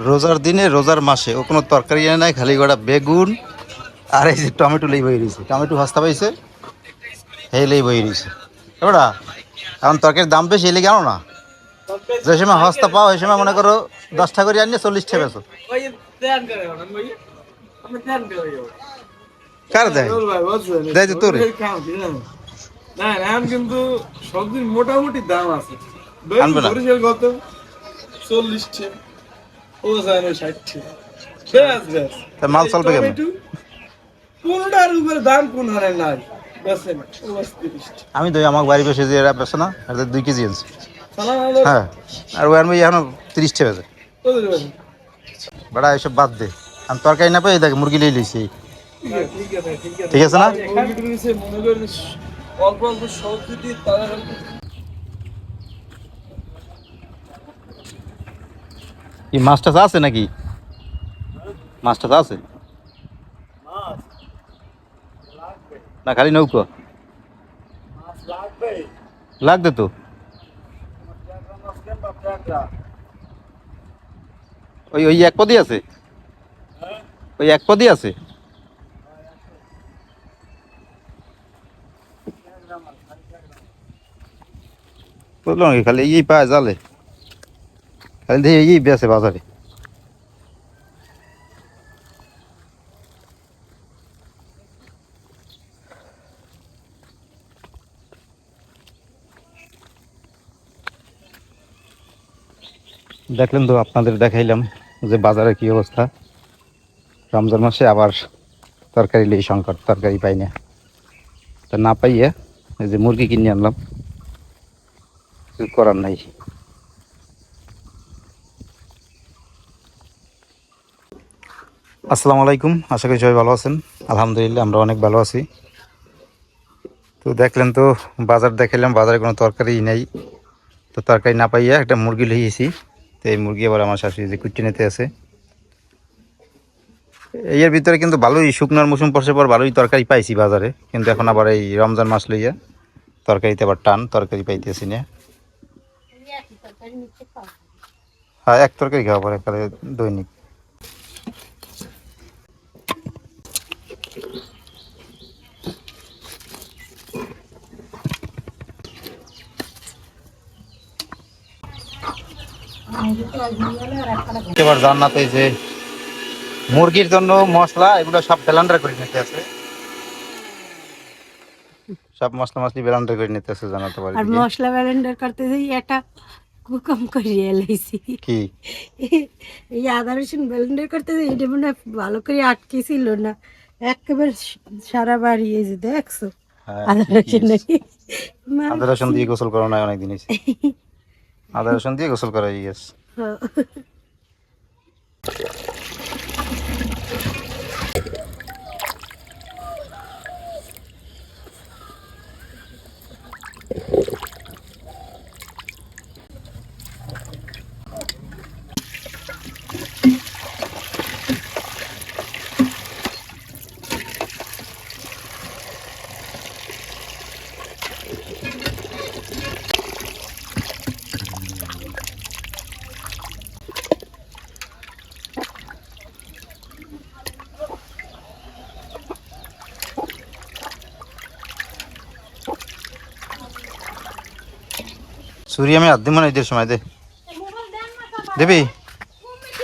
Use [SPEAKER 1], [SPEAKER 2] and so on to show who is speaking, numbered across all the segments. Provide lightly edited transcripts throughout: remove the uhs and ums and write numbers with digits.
[SPEAKER 1] রোজার দিনে রোজার মাসে ও কোনো তরকারি এনে নাই, খালি গোটা বেগুন আর এই যে টমেটো লেই বই রয়েছে, টমেটো হস্তা পাইছে এই লেই বই রয়েছে। ওটা এখন তরকারির দাম বেশি এলে কেন না, যে সময় হস্তা পাও ওই সময় মনে করো 10টা করে আনিয়ে 40টা বেছো। কার দেয় দেয় তো তোরে
[SPEAKER 2] কিন্তু সবজির মোটামুটি দাম আছে।
[SPEAKER 1] আনবে না
[SPEAKER 2] 40 ও যায় 60
[SPEAKER 1] তা মাল চলবে কেমন?
[SPEAKER 2] কোনটার উপরে দাম কোন হারে নাই বেছে না।
[SPEAKER 1] আমি দই আমার বাড়ি বসে যে এরা বেছে না, এটা 2 কেজি আনছি। হ্যাঁ, আর ওই আমি এখন 30টা বেজে বেড়া এসব বাদ দে। আমি তরকারি না পাই দেখ মুরগি লিয়ে লিছি। ঠিক আছে না?
[SPEAKER 2] অল্প অল্প সবজি দিয়ে তারা
[SPEAKER 1] কি মাছ টাছ আছে নাকি? মাছ টাছ আছে না খালি নৌকো? লাগবে তো। ওই ওই এক পদই আছে, ওই এক পদই আছে। বুঝলো নাকি খালি এই পায় জালে, খালি দেখি এই বেছে বাজারে। দেখলেন তো, আপনাদের দেখাইলাম যে বাজারে কি অবস্থা। রমজান মাসে আবার তরকারি লেই সংকট, তরকারি পাই না। তা না পাইয়ে এই যে মুরগি কিনে আনলাম, কিছু করার নাই। আসসালামু আলাইকুম, আশা করি সবাই ভালো আছেন। আলহামদুলিল্লাহ আমরা অনেক ভালো আছি। তো দেখলেন তো, বাজার দেখাইলাম, বাজারে কোনো তরকারি নেই। তো তরকারি না পাইয়া একটা মুরগি লিয়েছি। তো এই মুরগি আবার আমার শাশুড়ি যে কুটে নিতে আছে। এর ভিতরে কিন্তু ভালোই শুকনার মৌসুম পড়ছে পর ভালোই তরকারি পাইছি বাজারে, কিন্তু এখন আবার এই রমজান মাস লইয়া তরকারিতে আবার টান, তরকারি পাইতেছি না। হ্যাঁ, এক তরকারি খাওয়া পরে একেবারে দৈনিক। এবার জান্নাতে যে মুরগির জন্য মশলা এগুলো সব ব্লেন্ডার করে নিতে আছে, সব মশলা মশলি ব্লেন্ডার করে নিতে আছে জান্নাতে বাড়ি।
[SPEAKER 3] আর মশলা ব্লেন্ডার করতে যাই একটা কুকম করিয়ে এলাইছি
[SPEAKER 1] কি
[SPEAKER 3] এই আদা রসুন ব্লেন্ডার করতে যাই, এটা মনে হয় ভালো করে আটকে ছিল না, একেবারে সারা বাড়ি এই যে দেখছো আদা রসুন
[SPEAKER 1] আদা রসুন দিয়ে গোসল করা নাই অনেকদিন হয়েছে। আদা রসুন দিয়ে গোসল করা হয়ে গেছে। सूर्य में आदि मन इधर समय दे देवी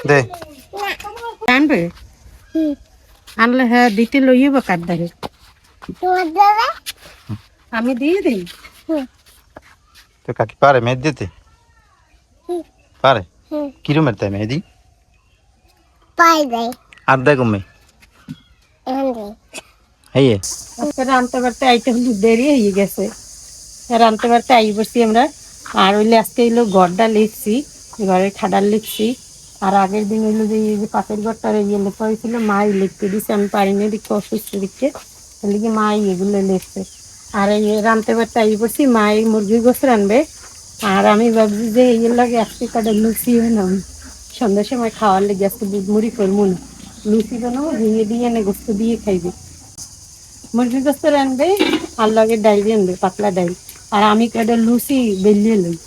[SPEAKER 1] दे
[SPEAKER 3] আনবে আনলে হ্যাঁ দিতে লইব কাট দেখে আমি দিয়ে দিই।
[SPEAKER 1] तो काकी पारे में देते पारे किलो मरता है मेहदी
[SPEAKER 4] पाई दे
[SPEAKER 1] आधा गुम्मे है ये
[SPEAKER 3] রানতে পারতে আইতে হলে দেরি হয়ে গেছে, রানতে পারতে আই বসছি আমরা। আর হইলে আজকে হইলো গড়টা লিখছি, ঘরের খাডার লিখছি। আর আগের দিন হইলো যে এই যে পাশের ঘরটার ইয়ে লেখা হয়েছিল, মাই লিখতে দিচ্ছে, আমি পারিনি দিকে অসুস্থ দিচ্ছে, লিখে মাই এগুলো লিখছে। আর এই রানতে পারতে আই বসছি, মা এই মুরগি গোস রানবে। আর আমি ভাবছি যে এই লাগে আজকে কাটা লুচি বানাম, সন্ধ্যার সময় খাওয়ার লেগে আজকে দুধ মুড়ি করবো না, লুচি বানাবো, ভেঙে দিয়ে এনে গোস্ত দিয়ে খাইবে। মুরগির গোস্ত রানবে আর লগে ডাইল আনবে, পাতলা ডাইল। আর আমি কয়টা লুচি বেলিয়ে লই।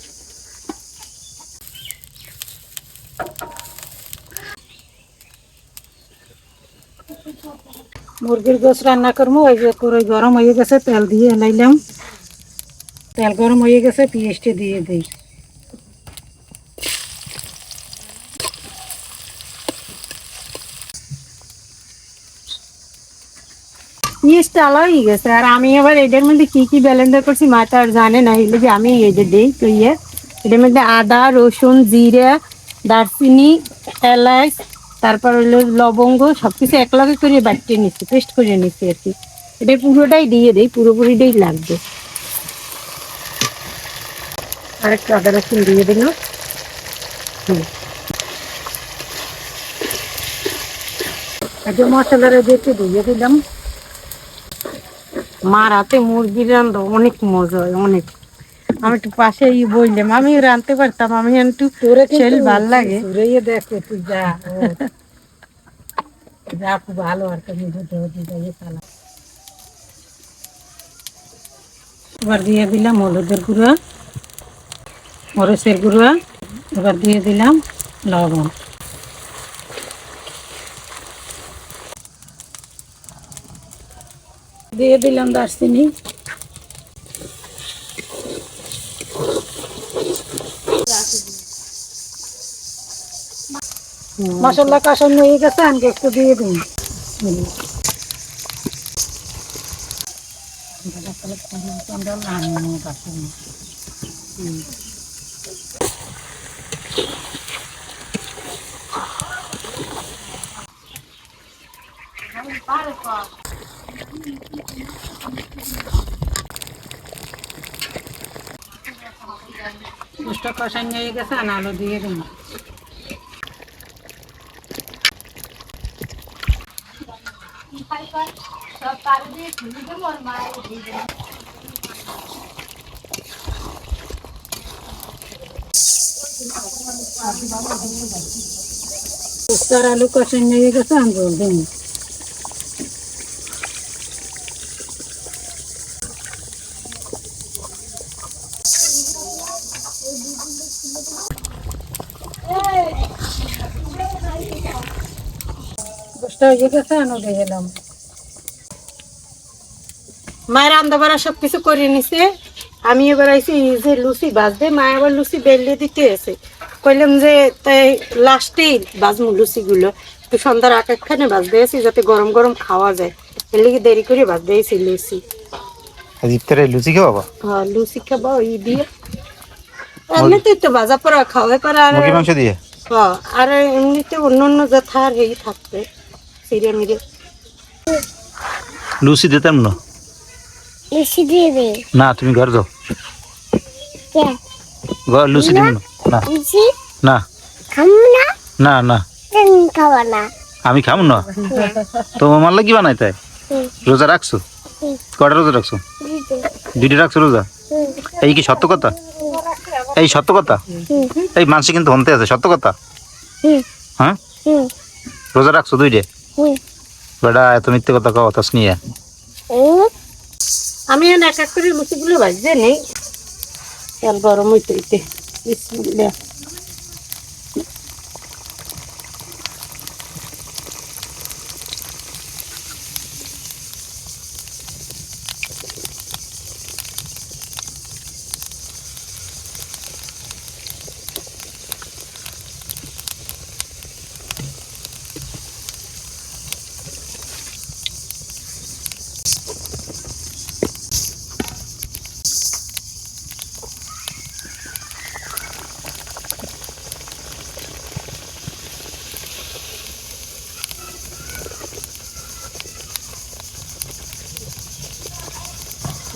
[SPEAKER 3] মুরগির গোস্ত রান্না করবো, ওই যে করে গরম হয়ে গেছে, তেল দিয়ে এলাইলাম। তেল গরম হয়ে গেছে, পেঁয়াজটা দিয়ে দিই। পেঁয়াজটা আলাদা হয়ে গেছে। আর আমি আবার এটার মধ্যে কি কি ব্লেন্ডার করছি মা তো আর জানে না, এগুলো যে আমি এই যে দিই তো এটার মধ্যে আদা, রসুন, জিরা, দারচিনি, এলাচ, তারপর হলো লবঙ্গ, সবকিছু একলগে করে বাটিয়ে নিচ্ছি, পেস্ট করে নিচ্ছি আর কি। এটা পুরোটাই দিয়ে দিই, পুরোপুরিটাই লাগবে। আর একটু আদা রসুন দিয়ে দিলাম। একটু মশলার একটু দিয়ে দিলাম। মার হাতে মুরগি রান্ধো অনেক মজা হয়, অনেক। আমি একটু পাশে বললাম আমি রাঁধতে পারতাম, আমি একটু শরীর ভাল লাগে। দেখো তুই যা যা, খুব ভালো। আর এবার দিয়ে দিলাম হলুদের গুঁড়া, মরিচের গুঁড়া, এবার দিয়ে দিলাম লবণ। দিয়ে দিলাম দারচিনি। মশলা কষানো হয়ে গেছে, আমি একটু দিয়ে দিন। কষানো হয়ে গেছে, আলু দিয়ে দিন। আলু কষানো হয়ে গেছে, আমি দিন। মায়ের রান্না বাড়া সবকিছু করে নিছে। আমি এবার আইছি যে লুচি বাজবে, মা আবার লুচি বেলিয়ে দিতে এসে কইলাম যে তাই লাস্টেই বাজমু লুচি গুলো, একটু সন্ধ্যার আকাক্ষানে বাজতে এসি যাতে গরম গরম খাওয়া যায়, এর লিগে দেরি করে বাজতে এসি লুচি।
[SPEAKER 1] ইফতারে লুচি খাওয়া?
[SPEAKER 3] হ্যাঁ লুচি খাবো ই দিয়ে, এমনিতেই তো ভাজা পড়া খাওয়া পরে। আর
[SPEAKER 1] মুরগির মাংস দিয়ে?
[SPEAKER 3] হ্যাঁ, আর এমনিতে অন্য অন্য যা থার এই থাকবে সিরিয়া মিরে।
[SPEAKER 1] লুচি দিতাম না।
[SPEAKER 4] লুচি দিয়ে দে।
[SPEAKER 1] না তুমি ঘর যাও, লুচি দিব না। না
[SPEAKER 4] লুচি
[SPEAKER 1] না
[SPEAKER 4] খাবো না।
[SPEAKER 1] না না
[SPEAKER 4] তুমি খাবো না।
[SPEAKER 1] আমি খাবো না। তোমার মাল্লা কি বানাই তাই? রোজা রাখছো? কটা রোজা রাখছো? দুইটা রাখছো রোজা? এই কি সত্য কথা? এই সত্য কথা? এই মানসি কিন্তু হনতে আছে, সত্য কথা? হ্যাঁ রোজা রাখছো দুইটা? বেটা এত মিথ্যে কথা কও তাস নিয়ে।
[SPEAKER 3] আমি এক এক করে লুচিগুলো ভাজতে নেই, তেল গরম হইতে হইতে। বিসমিল্লাহ।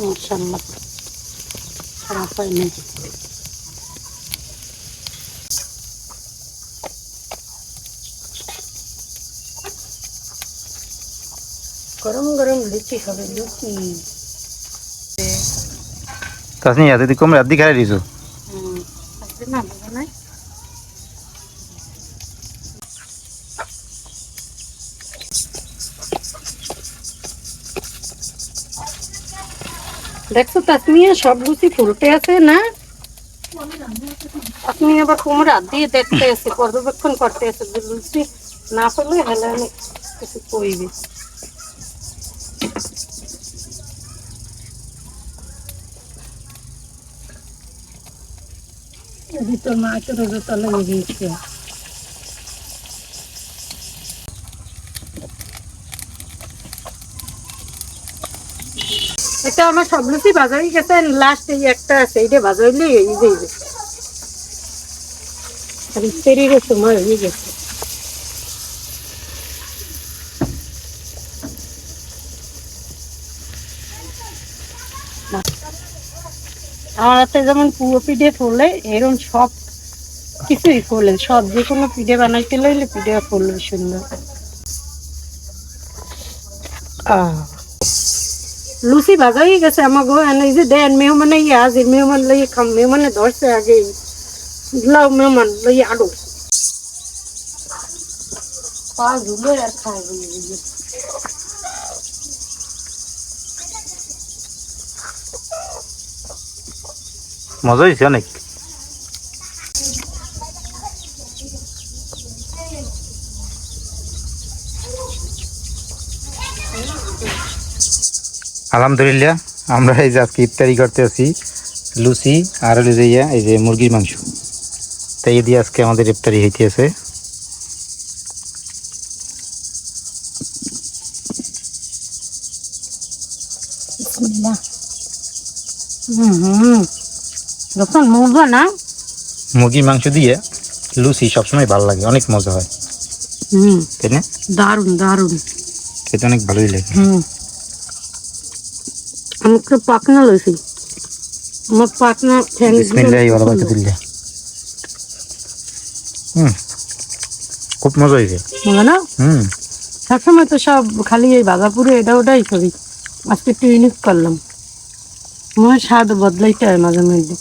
[SPEAKER 3] মাশাআল্লাহ, খারাপ হয়নি। গরম গরম লুচি হবে, লুচি।
[SPEAKER 1] তাসনিয়া তুই কমরে আদি খাই দিছো।
[SPEAKER 3] আজকে না বাবা নাই। দেখছো তাসমিয়া সব লুচি ফুলতে আছে না? আপনি আবার কোমর হাত দিয়ে দেখতে আছে, পর্যবেক্ষণ করতে আছে যে লুচি না করলে হেলে কিছু কইবে। ভিতর মাকে রোজা তলে গিয়েছে। এটা আমার সব লুচি ভাজা হয়ে গেছে, লাস্ট এই একটা আছে, এইটা ভাজা হইলে এই যে আর ইফতারিরও সময় হয়ে গেছে। আমার হাতে যেমন পুরো পিঠে ফুলে, এরকম সব কিছুই ফুলে, সব যে কোনো পিঠে বানাইতে লইলে পিঠে ফুলবে সুন্দর। লুচি ভাজা হয়ে গেছে আমার গো, এই যে দেন মেহমানে আজ মেহমান লইয়ে খাম, মেহমানে ধরছে আগে লাও মেহমান লইয়ে আলো পা ধুলো আর খাই।
[SPEAKER 1] মজা হয়েছে অনেক। আলহামদুলিল্লাহ, আমরা এই যে আজকে ইফতারি করতে আছি লুচি আর হলো যে এই যে মুরগির মাংস, তাই দিয়ে আজকে আমাদের ইফতারি হইতেছে।
[SPEAKER 3] যখন মজা না,
[SPEAKER 1] মুরগির মাংস দিয়ে লুচি সবসময় ভালো লাগে, অনেক মজা হয়, তাই না?
[SPEAKER 3] দারুন দারুন
[SPEAKER 1] খেতে অনেক ভালোই লাগে।
[SPEAKER 3] আমি তো পাকনা লইছি, আমার পাকনা
[SPEAKER 1] বিসমিল্লাহি ওয়া বারাকাতুল্লাহ। খুব মজা হয়েছে।
[SPEAKER 3] মজা না? সবসময় তো সব খালি এই বাজাপুরে এটা ওটাই করি, আজকে একটু ইউনিক করলাম, মনে স্বাদ বদলাইতে হয় মাঝে মধ্যে।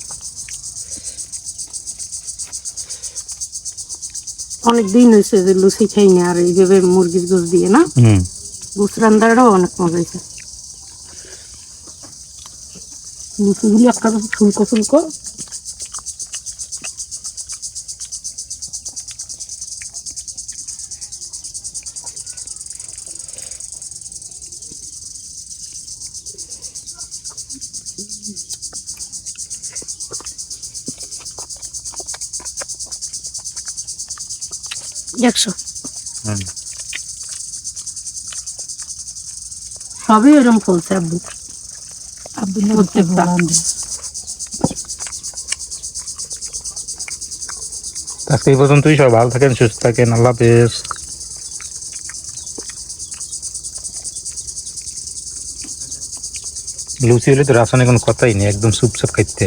[SPEAKER 3] অনেক দিন হয়েছে যে লুচি খাই না, আর এইভাবে মুরগির গোস দিয়ে না, গোস রান্নাটাও অনেক মজা হয়েছে। লুচিগুলি একটা ফুলকো ফুলকো, দেখছো সবই এরকম ফলছে। আব্বু আব্বু প্রত্যেকটা
[SPEAKER 1] আজকে এই পর্যন্তই। সবাই ভালো থাকেন, সুস্থ থাকেন, আল্লাহ হাফেজ। লুচি হলে তো রাসায়নিক কোনো কথাই নেই, একদম চুপচাপ খাইতে।